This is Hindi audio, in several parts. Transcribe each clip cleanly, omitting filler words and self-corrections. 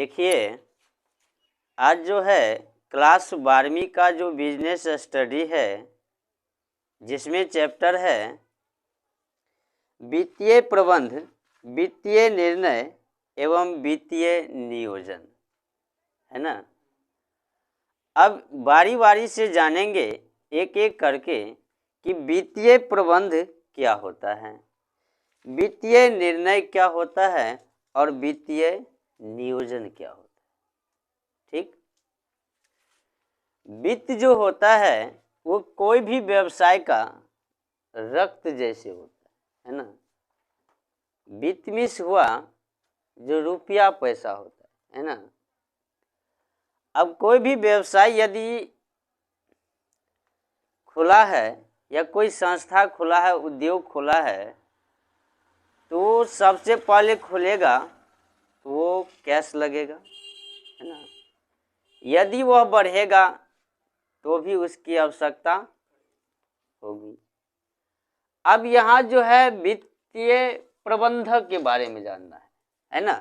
देखिए, आज जो है क्लास 12वीं का जो बिजनेस स्टडी है, जिसमें चैप्टर है वित्तीय प्रबंध, वित्तीय निर्णय एवं वित्तीय नियोजन, है ना। अब बारी बारी से जानेंगे एक एक करके कि वित्तीय प्रबंध क्या होता है, वित्तीय निर्णय क्या होता है और वित्तीय नियोजन क्या होता है। ठीक, वित्त जो होता है वो कोई भी व्यवसाय का रक्त जैसे होता है ना। वित्त मीन्स हुआ जो रुपया पैसा होता है ना। अब कोई भी व्यवसाय यदि खुला है या कोई संस्था खुला है, उद्योग खुला है, तो सबसे पहले खुलेगा वो कैश लगेगा, है ना। यदि वह बढ़ेगा तो भी उसकी आवश्यकता होगी। अब यहाँ जो है वित्तीय प्रबंधक के बारे में जानना है ना।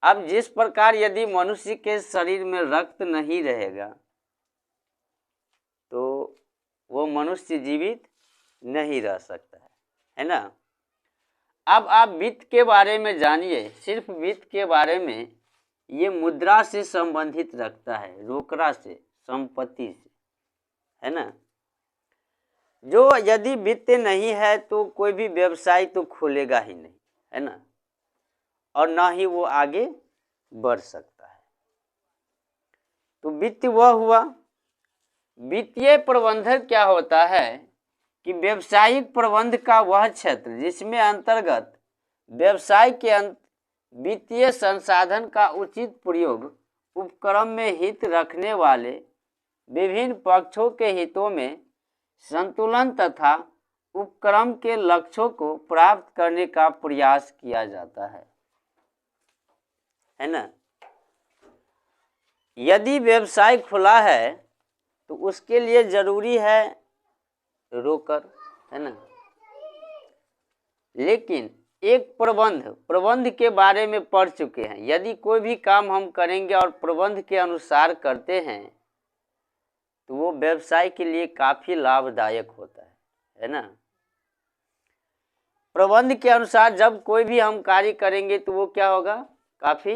अब जिस प्रकार यदि मनुष्य के शरीर में रक्त नहीं रहेगा तो वो मनुष्य जीवित नहीं रह सकता है ना। अब आप वित्त के बारे में जानिए। सिर्फ वित्त के बारे में, ये मुद्रा से संबंधित रखता है, रोकड़ा से, संपत्ति से, है ना। जो यदि वित्त नहीं है तो कोई भी व्यवसाय तो खुलेगा ही नहीं, है ना, और ना ही वो आगे बढ़ सकता है। तो वित्त वह हुआ। वित्तीय प्रबंधक क्या होता है कि व्यावसायिक प्रबंध का वह क्षेत्र जिसमें अंतर्गत व्यवसाय के वित्तीय संसाधन का उचित प्रयोग उपक्रम में हित रखने वाले विभिन्न पक्षों के हितों में संतुलन तथा उपक्रम के लक्ष्यों को प्राप्त करने का प्रयास किया जाता है ना। यदि व्यवसाय खुला है तो उसके लिए जरूरी है रोकड़, है ना। लेकिन एक प्रबंध के बारे में पढ़ चुके हैं। यदि कोई भी काम हम करेंगे और प्रबंध के अनुसार करते हैं तो वो व्यवसाय के लिए काफी लाभदायक होता है ना। प्रबंध के अनुसार जब कोई भी हम कार्य करेंगे तो वो क्या होगा, काफी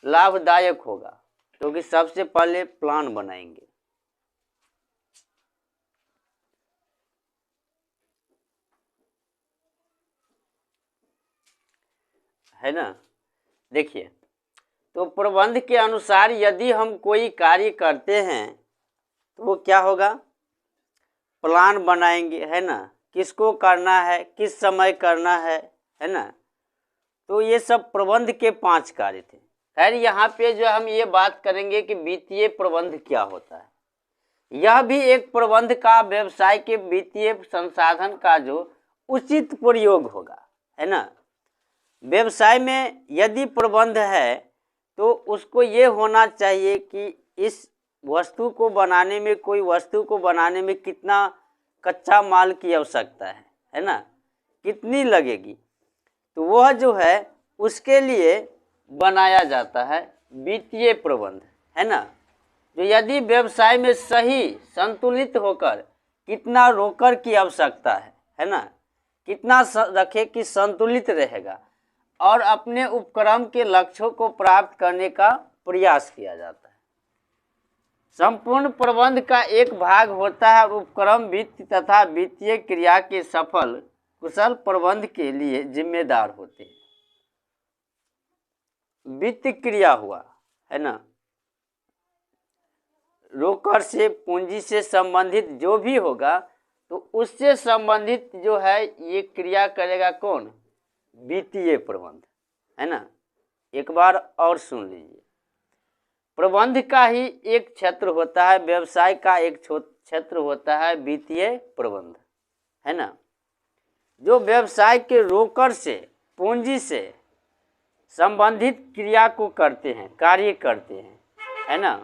लाभदायक होगा, क्योंकि सबसे पहले प्लान बनाएंगे, है ना। देखिए, तो प्रबंध के अनुसार यदि हम कोई कार्य करते हैं तो वो क्या होगा, प्लान बनाएंगे, है ना, किसको करना है, किस समय करना है ना। तो ये सब प्रबंध के 5 कार्य थे। खैर, यहाँ पे जो हम ये बात करेंगे कि वित्तीय प्रबंध क्या होता है। यह भी एक प्रबंध का व्यवसाय के वित्तीय संसाधन का जो उचित प्रयोग होगा, है ना। व्यवसाय में यदि प्रबंध है तो उसको ये होना चाहिए कि इस वस्तु को बनाने में, कोई वस्तु को बनाने में कितना कच्चा माल की आवश्यकता है ना, कितनी लगेगी, तो वह जो है उसके लिए बनाया जाता है वित्तीय प्रबंध, है ना। जो यदि व्यवसाय में सही संतुलित होकर कितना रोकड़ की आवश्यकता है ना, कितना रखे कि संतुलित रहेगा और अपने उपक्रम के लक्ष्यों को प्राप्त करने का प्रयास किया जाता है। संपूर्ण प्रबंध का एक भाग होता है और उपक्रम वित्त तथा वित्तीय क्रिया के सफल कुशल प्रबंध के लिए जिम्मेदार होते हैं। वित्त क्रिया हुआ, है ना, रोकड़ से, पूंजी से संबंधित जो भी होगा तो उससे संबंधित जो है ये क्रिया करेगा कौन, वित्तीय प्रबंध, है ना। एक बार और सुन लीजिए। प्रबंध का ही एक क्षेत्र होता है, व्यवसाय का एक क्षेत्र होता है वित्तीय प्रबंध, है ना। जो व्यवसाय के रोकड़ से, पूंजी से संबंधित क्रिया को करते हैं, कार्य करते हैं, है ना,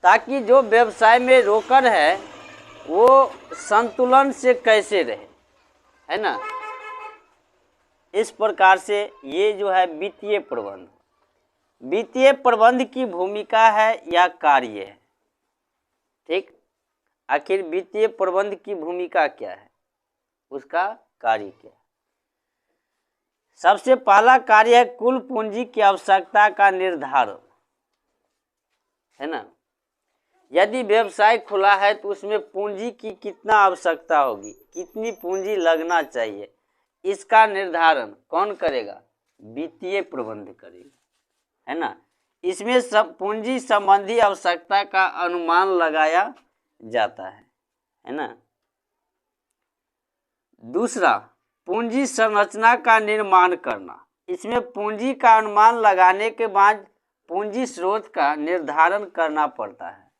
ताकि जो व्यवसाय में रोकड़ है वो संतुलन से कैसे रहे, है ना। इस प्रकार से ये जो है वित्तीय प्रबंध, वित्तीय प्रबंध की भूमिका है या कार्य है। ठीक, आखिर वित्तीय प्रबंध की भूमिका क्या है, उसका कार्य क्या है। सबसे पहला कार्य है कुल पूंजी की आवश्यकता का निर्धारण, है ना। यदि व्यवसाय खुला है तो उसमें पूंजी की कितना आवश्यकता होगी, कितनी पूंजी लगना चाहिए, इसका निर्धारण कौन करेगा, वित्तीय प्रबंध करेगा, है ना। इसमें सब पूंजी संबंधी आवश्यकता का अनुमान लगाया जाता है ना। दूसरा, पूंजी संरचना का निर्माण करना। इसमें पूंजी का अनुमान लगाने के बाद पूंजी स्रोत का निर्धारण करना पड़ता है।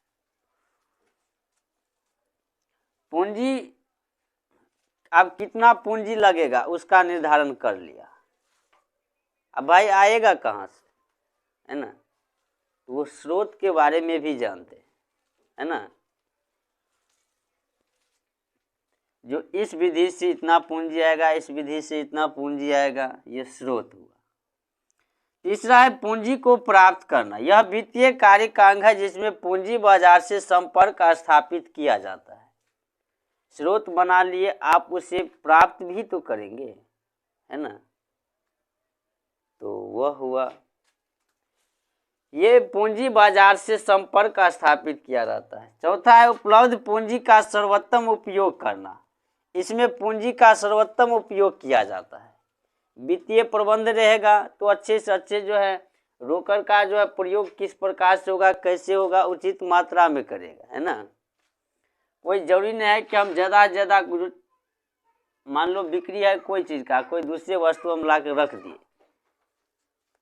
पूंजी, अब कितना पूंजी लगेगा उसका निर्धारण कर लिया, अब भाई आएगा कहाँ से, है ना। वो स्रोत के बारे में भी जानते हैं, है ना। जो इस विधि से इतना पूंजी आएगा, इस विधि से इतना पूंजी आएगा, ये स्रोत हुआ। तीसरा है पूंजी को प्राप्त करना। यह वित्तीय कार्य का अंग है जिसमें पूंजी बाजार से संपर्क स्थापित किया जाता है। स्रोत बना लिए, आप उसे प्राप्त भी तो करेंगे, है ना। तो वह हुआ, ये पूंजी बाजार से संपर्क स्थापित किया जाता है। चौथा है उपलब्ध पूंजी का सर्वोत्तम उपयोग करना। इसमें पूंजी का सर्वोत्तम उपयोग किया जाता है। वित्तीय प्रबंध रहेगा तो अच्छे से अच्छे जो है रोकड़ का जो है प्रयोग किस प्रकार से होगा, कैसे होगा, उचित मात्रा में करेगा, है ना। कोई जरूरी नहीं है कि हम ज़्यादा से ज़्यादा, मान लो बिक्री है कोई चीज़ का, कोई दूसरे वस्तु हम ला के रख दिए,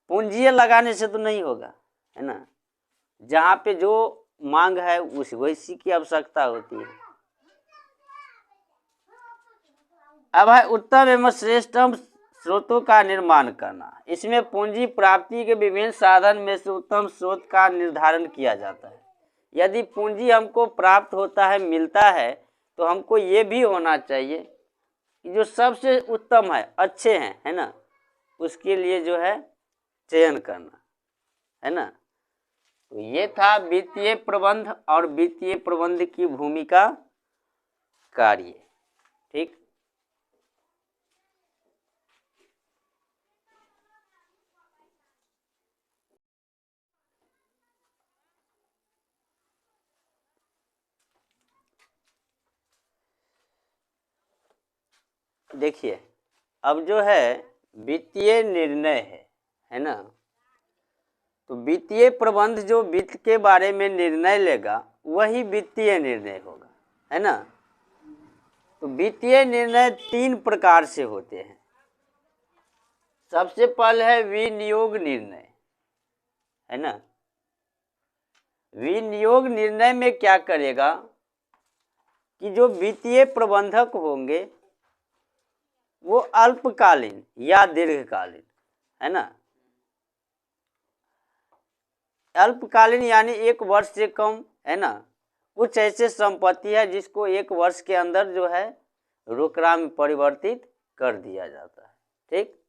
पूंजी लगाने से तो नहीं होगा, है ना। जहाँ पे जो मांग है वैसी की आवश्यकता होती है। अब है उत्तम एवं श्रेष्ठतम स्रोतों का निर्माण करना। इसमें पूंजी प्राप्ति के विभिन्न साधन में से उत्तम स्रोत का निर्धारण किया जाता है। यदि पूंजी हमको प्राप्त होता है, मिलता है, तो हमको ये भी होना चाहिए कि जो सबसे उत्तम है, अच्छे हैं, है ना, उसके लिए जो है चयन करना, है ना। तो ये था वित्तीय प्रबंध और वित्तीय प्रबंध की भूमिका, कार्य। ठीक, देखिए अब जो है वित्तीय निर्णय है ना। तो वित्तीय प्रबंध जो वित्त के बारे में निर्णय लेगा वही वित्तीय निर्णय होगा, है ना। तो वित्तीय निर्णय 3 प्रकार से होते हैं। सबसे पहले है विनियोग निर्णय, है ना। विनियोग निर्णय में क्या करेगा कि जो वित्तीय प्रबंधक होंगे वो अल्पकालीन या दीर्घकालीन, है ना। अल्पकालीन यानी 1 वर्ष से कम, है ना। कुछ ऐसे संपत्ति है जिसको 1 वर्ष के अंदर जो है रोकड़ा में परिवर्तित कर दिया जाता है। ठीक,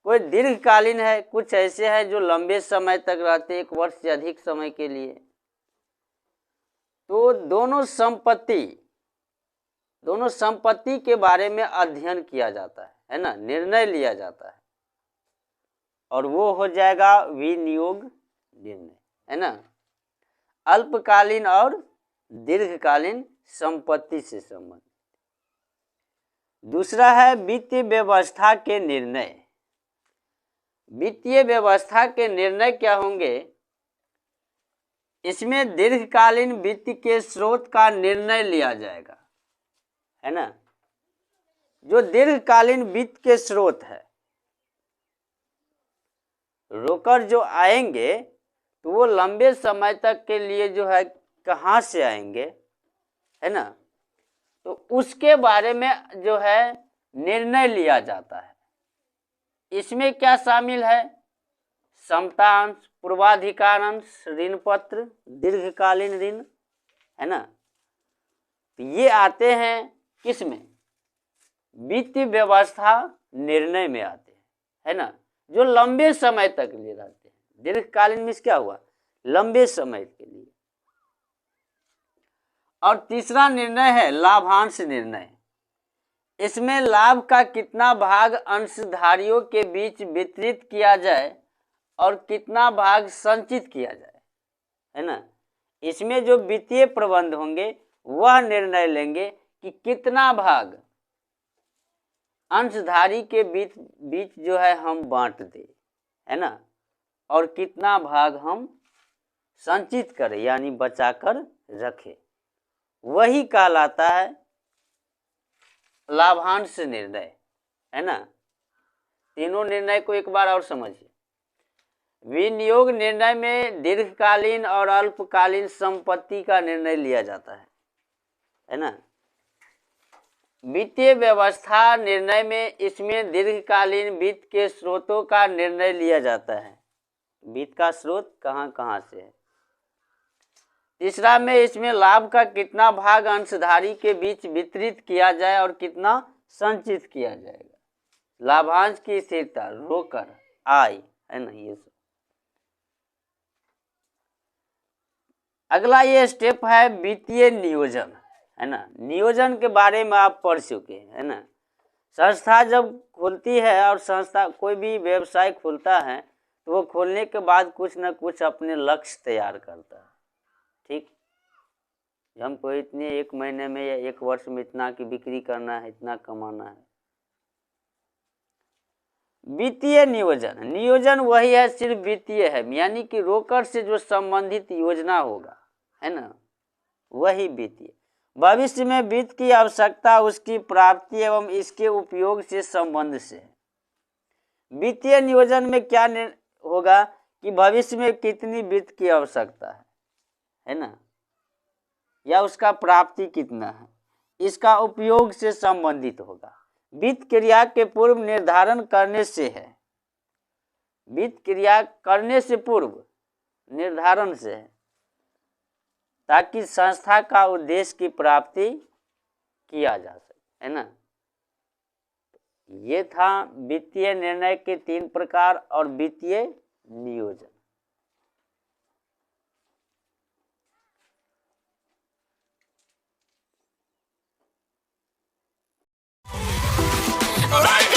कोई दीर्घकालीन है, कुछ ऐसे हैं जो लंबे समय तक रहते, 1 वर्ष से अधिक समय के लिए। तो दोनों संपत्ति के बारे में अध्ययन किया जाता है ना, निर्णय लिया जाता है, और वो हो जाएगा विनियोग निर्णय, है ना। अल्पकालीन और दीर्घकालीन संपत्ति से संबंधित। दूसरा है वित्तीय व्यवस्था के निर्णय। वित्तीय व्यवस्था के निर्णय क्या होंगे, इसमें दीर्घकालीन वित्त के स्रोत का निर्णय लिया जाएगा, है ना। जो दीर्घकालीन वित्त के स्रोत है, रोकड़ जो आएंगे तो वो लंबे समय तक के लिए जो है कहाँ से आएंगे, है ना। तो उसके बारे में जो है निर्णय लिया जाता है। इसमें क्या शामिल है, समतांश, पूर्वाधिकार अंश, ऋण पत्र, दीर्घकालीन ऋण, है ना। तो ये आते हैं किसमें, वित्तीय व्यवस्था निर्णय में आते हैं, है ना, जो लंबे समय तक लिए रहते हैं। दीर्घकालीन मीन्स क्या हुआ, लंबे समय के लिए। और तीसरा निर्णय है लाभांश निर्णय। इसमें लाभ का कितना भाग अंशधारियों के बीच वितरित किया जाए और कितना भाग संचित किया जाए, है ना। इसमें जो वित्तीय प्रबंध होंगे वह निर्णय लेंगे कि कितना भाग अंशधारी के बीच जो है हम बांट दें, है ना, और कितना भाग हम संचित करें यानी बचाकर रखें, वही कहलाता है लाभांश निर्णय, है ना। तीनों निर्णय को एक बार और समझिए। विनियोग निर्णय में दीर्घकालीन और अल्पकालीन संपत्ति का निर्णय लिया जाता है ना। वित्तीय व्यवस्था निर्णय में इसमें दीर्घकालीन वित्त के स्रोतों का निर्णय लिया जाता है, वित्त का स्रोत कहाँ कहाँ से है। तीसरा में इसमें लाभ का कितना भाग अंशधारी के बीच वितरित किया जाए और कितना संचित किया जाएगा, लाभांश की स्थिरता, रोकड़, आय, है ना, ये सब। अगला ये स्टेप है वित्तीय नियोजन, है ना। नियोजन के बारे में आप पढ़ चुके हैं, है ना। संस्था जब खुलती है और संस्था कोई भी व्यवसाय खुलता है तो वो खोलने के बाद कुछ न कुछ अपने लक्ष्य तैयार करता है, ठीक। हमको इतने 1 महीने में या 1 वर्ष में इतना की बिक्री करना है, इतना कमाना है। वित्तीय नियोजन, नियोजन वही है, सिर्फ वित्तीय है, यानी कि रोकड़ से जो संबंधित योजना होगा, है ना, वही वित्तीय। भविष्य में वित्त की आवश्यकता उसकी प्राप्ति एवं इसके उपयोग से संबंध से है। वित्तीय नियोजन में क्या होगा कि भविष्य में कितनी वित्त की आवश्यकता है ना, या उसका प्राप्ति कितना है, इसका उपयोग से संबंधित होगा। वित्त क्रिया के पूर्व निर्धारण करने से है, वित्त क्रिया करने से पूर्व निर्धारण से है, ताकि संस्था का उद्देश्य की प्राप्ति किया जा सके, है ना। ये था वित्तीय निर्णय के 3 प्रकार और वित्तीय नियोजन। Alright.